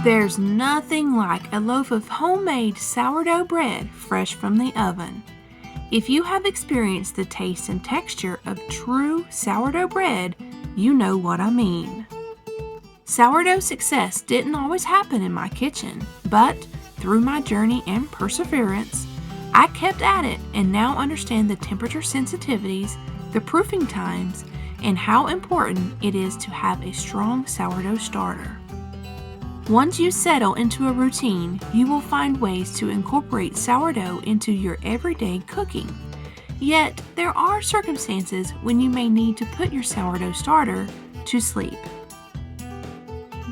There's nothing like a loaf of homemade sourdough bread fresh from the oven. If you have experienced the taste and texture of true sourdough bread, you know what I mean. Sourdough success didn't always happen in my kitchen, but through my journey and perseverance, I kept at it and now understand the temperature sensitivities, the proofing times, and how important it is to have a strong sourdough starter. Once you settle into a routine, you will find ways to incorporate sourdough into your everyday cooking. Yet, there are circumstances when you may need to put your sourdough starter to sleep.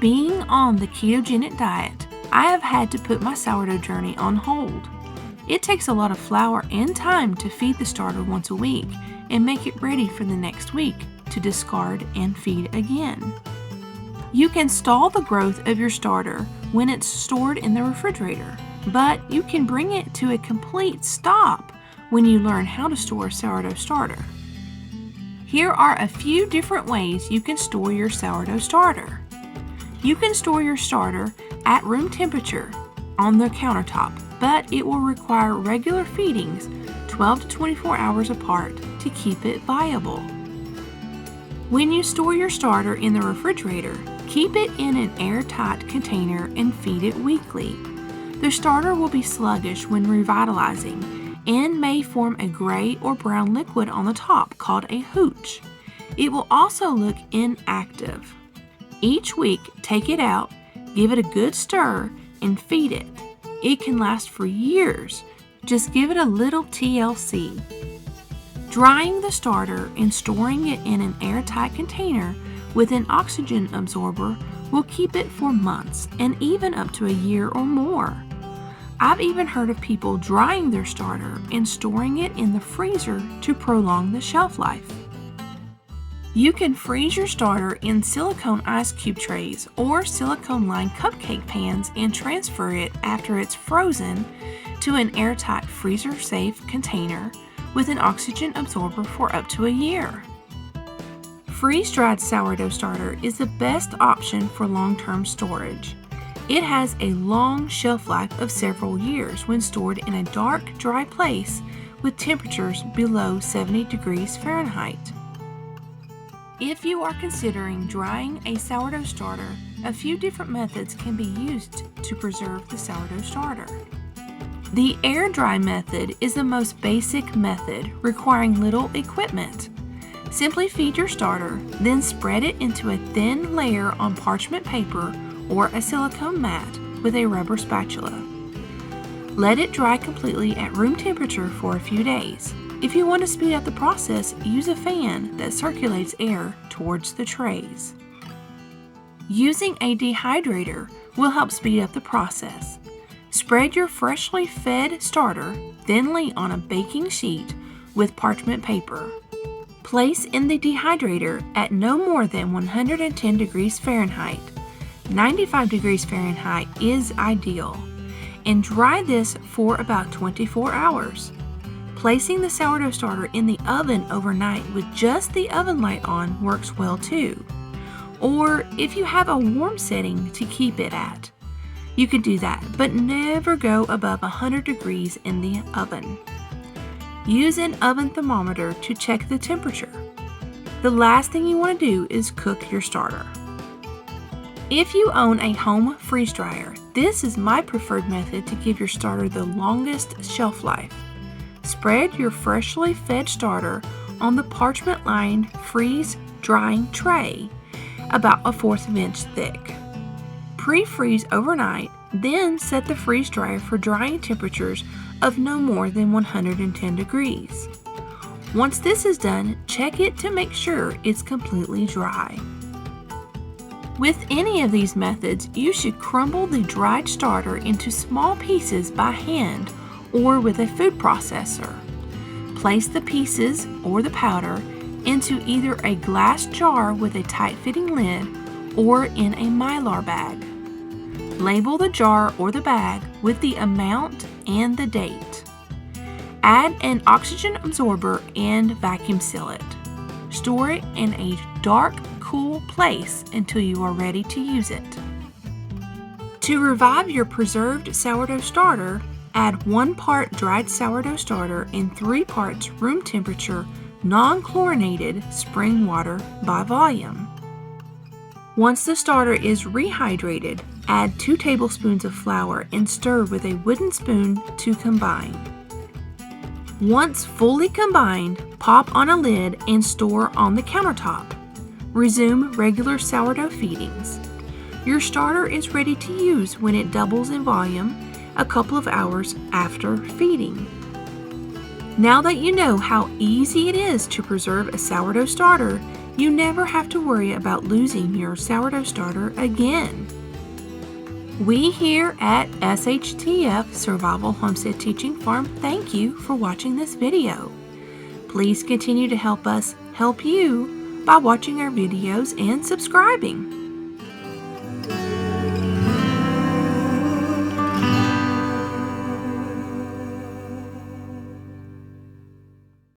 Being on the ketogenic diet, I have had to put my sourdough journey on hold. It takes a lot of flour and time to feed the starter once a week and make it ready for the next week to discard and feed again. You can stall the growth of your starter when it's stored in the refrigerator, but you can bring it to a complete stop when you learn how to store a sourdough starter. Here are a few different ways you can store your sourdough starter. You can store your starter at room temperature on the countertop, but it will require regular feedings 12 to 24 hours apart to keep it viable. When you store your starter in the refrigerator, keep it in an airtight container and feed it weekly. The starter will be sluggish when revitalizing and may form a gray or brown liquid on the top called a hooch. It will also look inactive. Each week, take it out, give it a good stir, and feed it. It can last for years. Just give it a little TLC. Drying the starter and storing it in an airtight container with an oxygen absorber will keep it for months and even up to a year or more. I've even heard of people drying their starter and storing it in the freezer to prolong the shelf life. You can freeze your starter in silicone ice cube trays or silicone-lined cupcake pans and transfer it after it's frozen to an airtight freezer-safe container with an oxygen absorber for up to a year. Freeze-dried sourdough starter is the best option for long-term storage. It has a long shelf life of several years when stored in a dark, dry place with temperatures below 70 degrees Fahrenheit. If you are considering drying a sourdough starter, a few different methods can be used to preserve the sourdough starter. The air dry method is the most basic method, requiring little equipment. Simply feed your starter, then spread it into a thin layer on parchment paper or a silicone mat with a rubber spatula. Let it dry completely at room temperature for a few days. If you want to speed up the process, use a fan that circulates air towards the trays. Using a dehydrator will help speed up the process. Spread your freshly fed starter thinly on a baking sheet with parchment paper. Place in the dehydrator at no more than 110 degrees Fahrenheit. 95 degrees Fahrenheit is ideal. And dry this for about 24 hours. Placing the sourdough starter in the oven overnight with just the oven light on works well too. Or if you have a warm setting to keep it at, you can do that, but never go above 100 degrees in the oven. Use an oven thermometer to check the temperature. The last thing you want to do is cook your starter. If you own a home freeze dryer, this is my preferred method to give your starter the longest shelf life. Spread your freshly fed starter on the parchment-lined freeze-drying tray, about 1/4 inch thick. Pre-freeze overnight, then set the freeze dryer for drying temperatures of no more than 110 degrees. Once this is done, check it to make sure it's completely dry. With any of these methods, you should crumble the dried starter into small pieces by hand or with a food processor. Place the pieces or the powder into either a glass jar with a tight-fitting lid or in a mylar bag. Label the jar or the bag with the amount and the date. Add an oxygen absorber and vacuum seal it. Store it in a dark, cool place until you are ready to use it. To revive your preserved sourdough starter, add 1 part dried sourdough starter and 3 parts room temperature non-chlorinated spring water by volume. Once the starter is rehydrated, add 2 tablespoons of flour and stir with a wooden spoon to combine. Once fully combined, pop on a lid and store on the countertop. Resume regular sourdough feedings. Your starter is ready to use when it doubles in volume a couple of hours after feeding. Now that you know how easy it is to preserve a sourdough starter, you never have to worry about losing your sourdough starter again. We here at SHTF Survival Homestead Teaching Farm thank you for watching this video. Please continue to help us help you by watching our videos and subscribing.